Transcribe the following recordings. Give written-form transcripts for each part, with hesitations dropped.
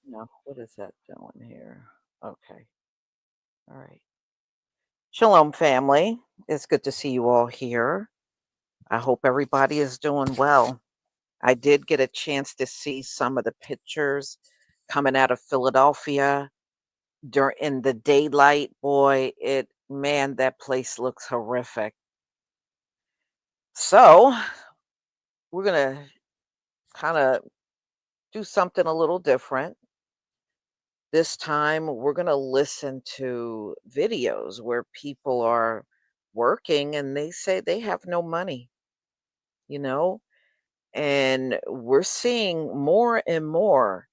No, what is that doing here? Okay. All right. Shalom, family. It's good to see you all here. I hope everybody is doing well. I did get a chance to see some of the pictures coming out of Philadelphia during the daylight. Boy, man, that place looks horrific. So, we're going to kind of do something a little different. This time, we're going to listen to videos where people are working and they say they have no money, you know? And we're seeing more and more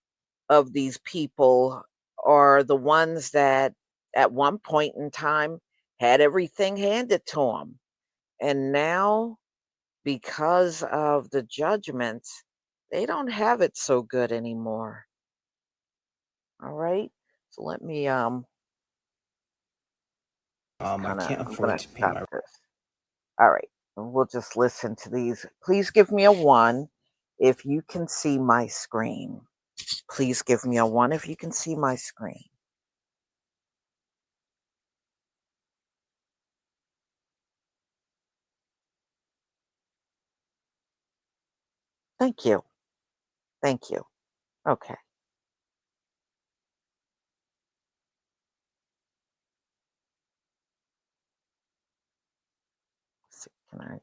of these people are the ones that at one point in time had everything handed to them. And now, because of the judgments, they don't have it so good anymore. All right. So let me just I kind of can't I'm afford gonna to pay stop my. this. All right. And we'll just listen to these. Please give me a one if you can see my screen. Please give me a one if you can see my screen. Thank you. Thank you. Okay. Let's see, can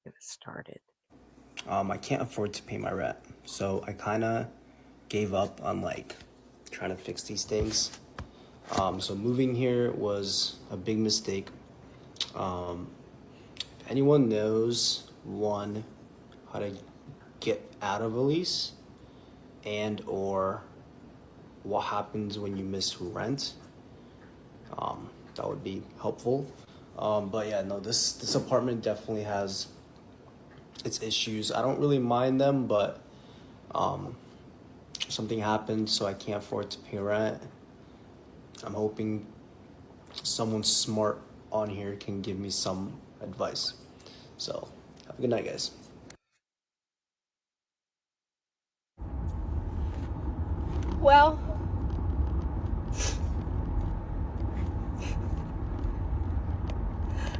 get it started? I can't afford to pay my rent, so I kind of gave up on like trying to fix these things. So moving here was a big mistake. If anyone knows one how to get out of a lease and or what happens when you miss rent, that would be helpful. But yeah, no, this apartment definitely has its issues. I don't really mind them, but something happened, so I can't afford to pay rent. I'm hoping someone smart on here can give me some advice. So, have a good night, guys. Well,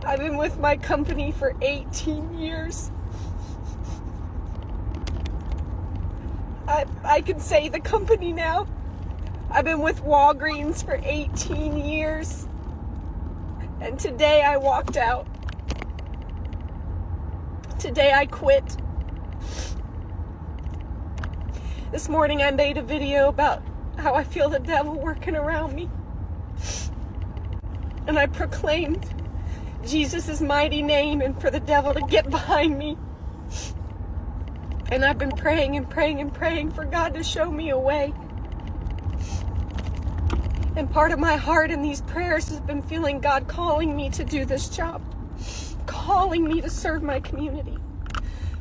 I've been with my company for 18 years. I can say the company now. I've been with Walgreens for 18 years. And today I walked out. Today I quit. This morning I made a video about how I feel the devil working around me. And I proclaimed Jesus' mighty name and for the devil to get behind me. And I've been praying and praying and praying for God to show me a way. And part of my heart in these prayers has been feeling God calling me to do this job. Calling me to serve my community.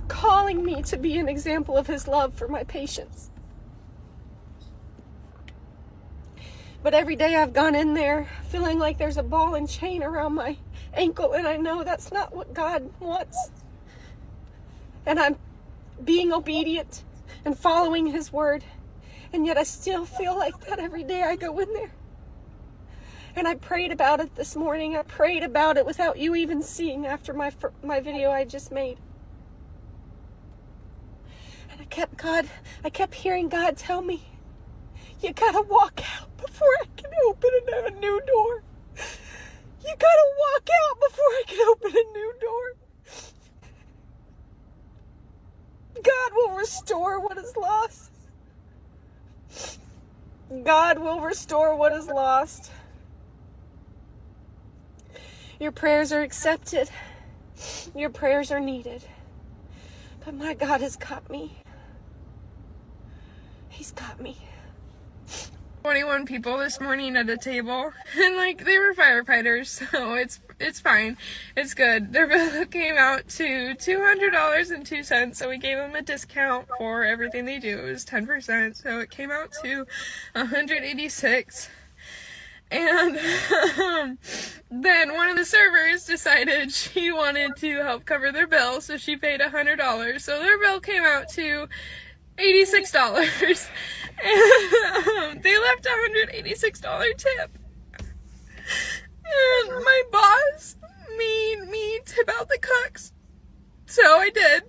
Calling me to be an example of His love for my patients. But every day I've gone in there feeling like there's a ball and chain around my ankle, and I know that's not what God wants. And I'm being obedient and following His word, and yet I still feel like that every day I go in there. And I prayed about it this morning. I prayed about it without you even seeing after my video I just made. And I kept hearing God tell me, you gotta walk out before I can open a new door. You gotta walk out before I can open a new door. God will restore what is lost. God will restore what is lost. Your prayers are accepted. Your prayers are needed. But my God has got me. He's got me. 21 people this morning at a table, and like they were firefighters, so it's fine, it's good. Their bill came out to $200.02, so we gave them a discount for everything they do. It was 10%, so it came out to $186. And then one of the servers decided she wanted to help cover their bill, so she paid $100. So their bill came out to $86. And they left a $186 tip. And my boss made me tip out the cooks. So I did.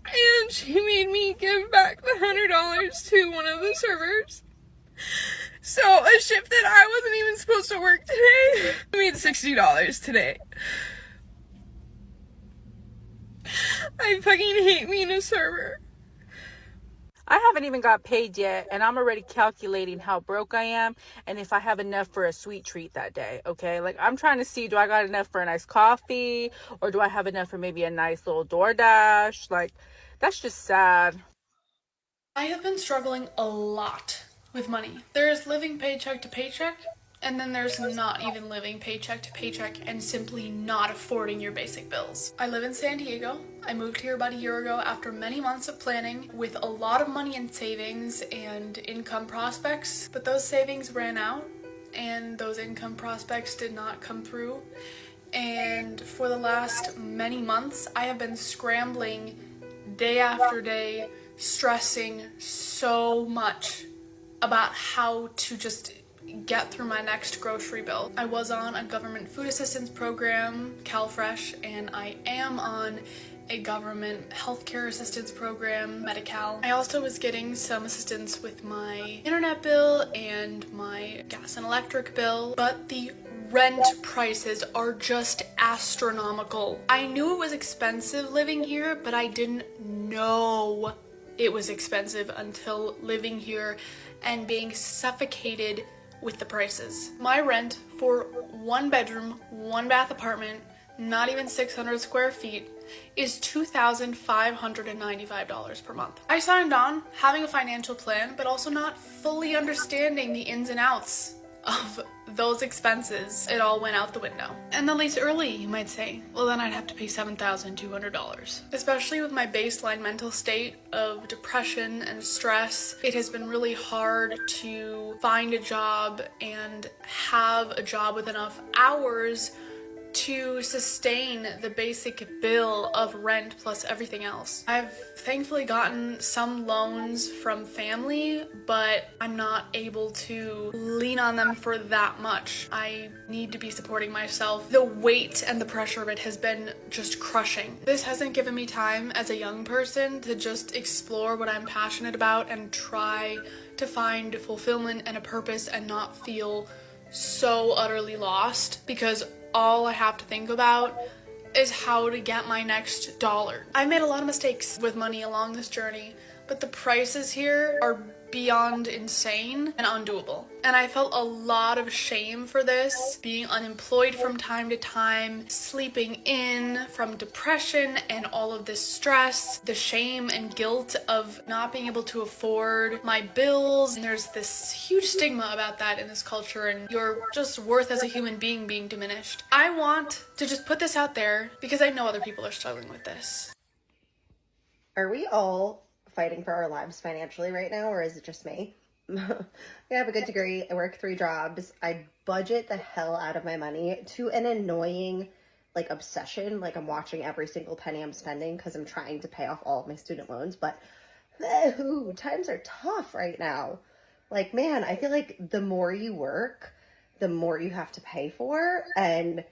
And she made me give back the $100 to one of the servers. So a shift that I wasn't even supposed to work today, I made $60 today. I fucking hate being a server. I haven't even got paid yet, and I'm already calculating how broke I am and if I have enough for a sweet treat that day, okay? Like, I'm trying to see, do I got enough for a nice coffee, or do I have enough for maybe a nice little DoorDash? Like, that's just sad. I have been struggling a lot with money. There's living paycheck to paycheck, and then there's not even living paycheck to paycheck and simply not affording your basic bills. I live in San Diego. I moved here about a year ago after many months of planning with a lot of money in savings and income prospects, but those savings ran out and those income prospects did not come through. And for the last many months, I have been scrambling day after day, stressing so much about how to just get through my next grocery bill. I was on a government food assistance program, CalFresh, and I am on a government healthcare assistance program, Medi-Cal. I also was getting some assistance with my internet bill and my gas and electric bill, but the rent prices are just astronomical. I knew it was expensive living here, but I didn't know it was expensive until living here and being suffocated with the prices. My rent for 1-bedroom, 1-bath apartment, not even 600 square feet, is $2,595 per month. I signed on having a financial plan, but also not fully understanding the ins and outs of those expenses. It all went out the window. And the lease early, you might say. Well, then I'd have to pay $7,200. Especially with my baseline mental state of depression and stress, it has been really hard to find a job and have a job with enough hours to sustain the basic bill of rent plus everything else. I've thankfully gotten some loans from family, but I'm not able to lean on them for that much. I need to be supporting myself. The weight and the pressure of it has been just crushing. This hasn't given me time as a young person to just explore what I'm passionate about and try to find fulfillment and a purpose and not feel so utterly lost, because all I have to think about is how to get my next dollar. I made a lot of mistakes with money along this journey, but the prices here are beyond insane and undoable. And I felt a lot of shame for this, being unemployed from time to time, sleeping in from depression and all of this stress, the shame and guilt of not being able to afford my bills. And there's this huge stigma about that in this culture, and your just worth as a human being being diminished. I want to just put this out there because I know other people are struggling with this. Are we all fighting for our lives financially right now, or is it just me? I have a good degree. I work 3 jobs. I budget the hell out of my money to an annoying, obsession. I'm watching every single penny I'm spending because I'm trying to pay off all of my student loans. But times are tough right now. Man, I feel like the more you work, the more you have to pay for, and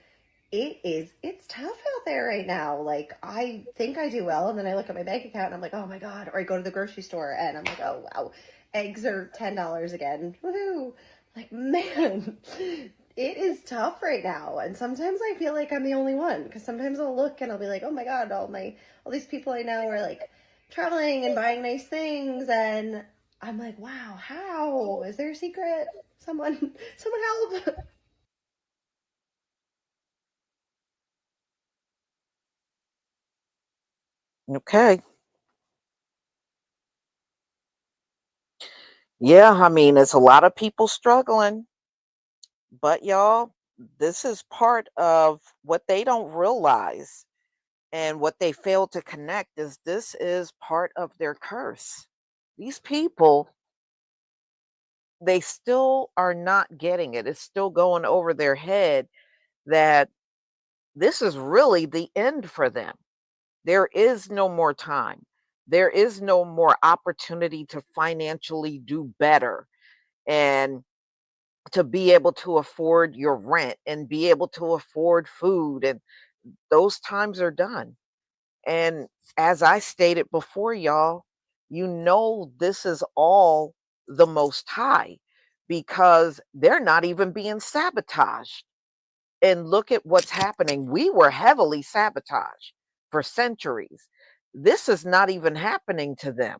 it's tough out there right now. I think I do well, and then I look at my bank account and I'm like, oh my God. Or I go to the grocery store and I'm like, oh wow, eggs are $10 again. Woohoo. Man, it is tough right now. And sometimes I feel like I'm the only one, because sometimes I'll look and I'll be like, oh my God, all these people I know are traveling and buying nice things, and I'm like, wow, how? Is there a secret? Someone help. Okay. Yeah, I mean, it's a lot of people struggling, but y'all, this is part of what they don't realize, and what they fail to connect is this is part of their curse. These people they still are not getting it. It's still going over their head that this is really the end for them. There is no more time. There is no more opportunity to financially do better and to be able to afford your rent and be able to afford food. And those times are done. And as I stated before, y'all, this is all the Most High because they're not even being sabotaged. And look at what's happening. We were heavily sabotaged for centuries. This is not even happening to them.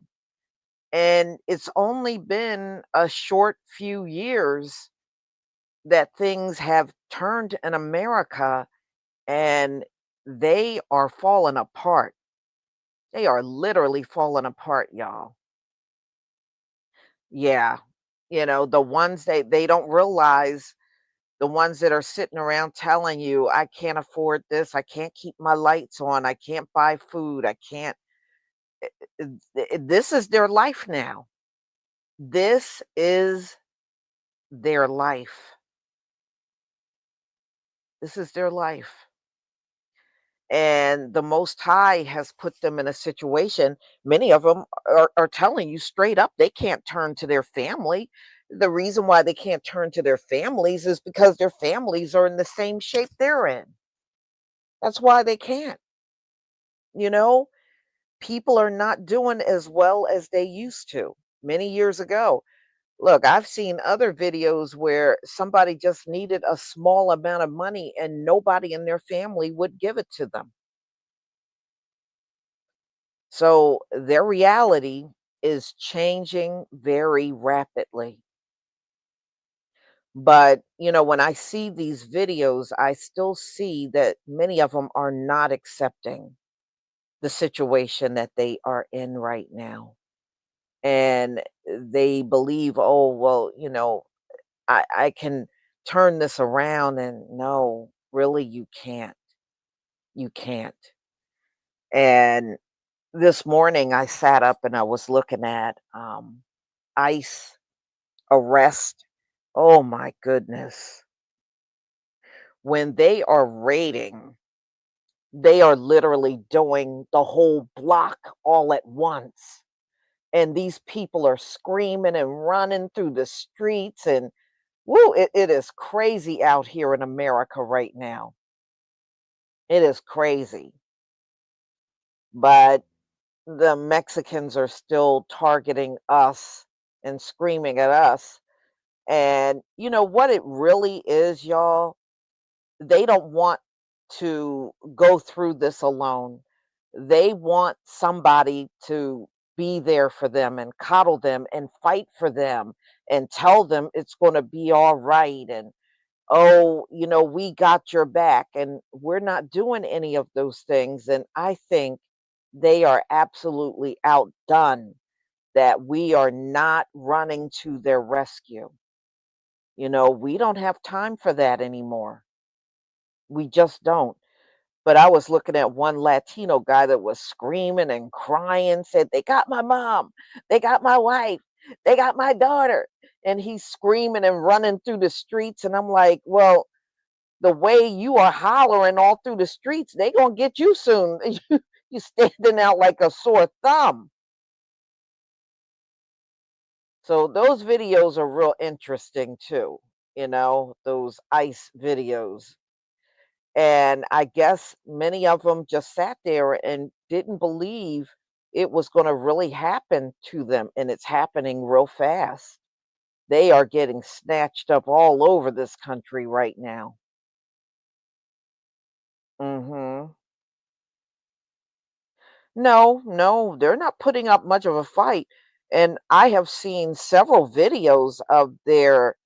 And it's only been a short few years that things have turned in America and they are falling apart. They are literally falling apart, y'all. Yeah. The ones they don't realize, the ones that are sitting around telling you, I can't afford this, I can't keep my lights on, I can't buy food, I can't. This is their life now. This is their life. This is their life. And the Most High has put them in a situation. Many of them are telling you straight up they can't turn to their family. The reason why they can't turn to their families is because their families are in the same shape they're in. That's why they can't. You know, people are not doing as well as they used to many years ago. Look, I've seen other videos where somebody just needed a small amount of money and nobody in their family would give it to them. So their reality is changing very rapidly. But, when I see these videos, I still see that many of them are not accepting the situation that they are in right now. And they believe, oh, well, I can turn this around. And no, really, you can't. You can't. And this morning I sat up and I was looking at ICE arrest. Oh my goodness. When they are raiding, they are literally doing the whole block all at once. And these people are screaming and running through the streets. And woo, it is crazy out here in America right now. It is crazy. But the Mexicans are still targeting us and screaming at us. And you know what it really is, y'all? They don't want to go through this alone. They want somebody to be there for them and coddle them and fight for them and tell them it's going to be all right. And, oh, we got your back. And we're not doing any of those things. And I think they are absolutely outdone that we are not running to their rescue. We don't have time for that anymore. We just don't. But I was looking at one Latino guy that was screaming and crying, said, they got my mom, they got my wife, they got my daughter. And he's screaming and running through the streets. And I'm like, well, the way you are hollering all through the streets, they gonna get you soon. You standing out like a sore thumb. So those videos are real interesting too, those ICE videos. And I guess many of them just sat there and didn't believe it was going to really happen to them. And it's happening real fast. They are getting snatched up all over this country right now. Hmm. No, no, they're not putting up much of a fight. And I have seen several videos of their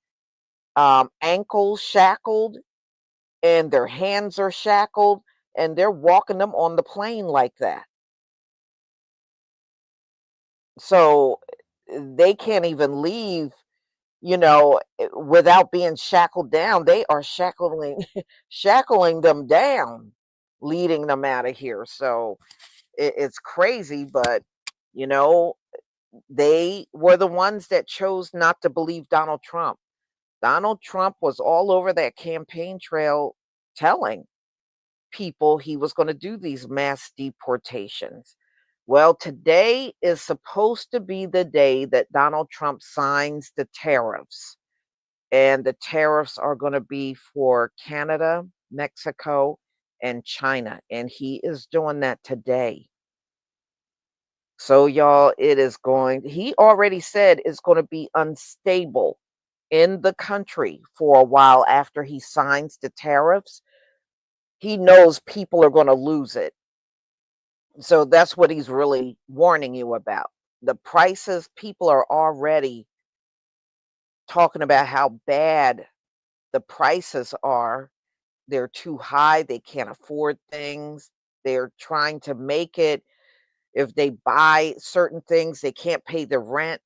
ankles shackled and their hands are shackled and they're walking them on the plane like that. So they can't even leave, without being shackled down. They are shackling shackling them down, leading them out of here. So it's crazy, but you know, They were the ones that chose not to believe Donald Trump. Donald Trump was all over that campaign trail telling people he was going to do these mass deportations. Well, today is supposed to be the day that Donald Trump signs the tariffs. And the tariffs are going to be for Canada, Mexico, and China. And he is doing that today. So, y'all, he already said it's going to be unstable in the country for a while after he signs the tariffs. He knows people are going to lose it. So that's what he's really warning you about. The prices, people are already talking about how bad the prices are. They're too high. They can't afford things. They're trying to make it. If they buy certain things, they can't pay the rent.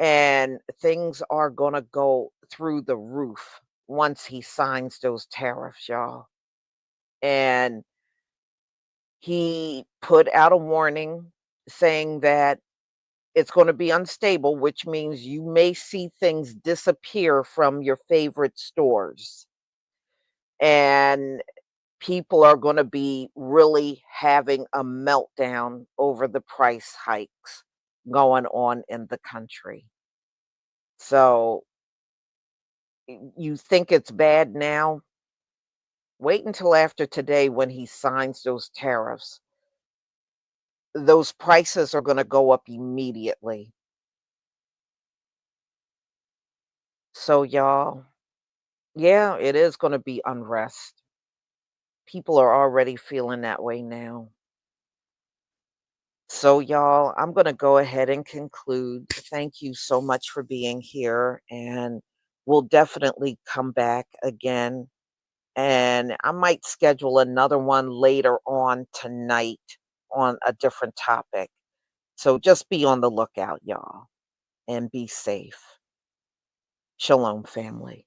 And things are going to go through the roof once he signs those tariffs, y'all. And he put out a warning saying that it's going to be unstable, which means you may see things disappear from your favorite stores. And people are going to be really having a meltdown over the price hikes going on in the country. So you think it's bad now? Wait until after today when he signs those tariffs. Those prices are going to go up immediately. So, y'all, yeah, it is going to be unrest. People are already feeling that way now. So, y'all, I'm going to go ahead and conclude. Thank you so much for being here. And we'll definitely come back again. And I might schedule another one later on tonight on a different topic. So just be on the lookout, y'all, and be safe. Shalom, family.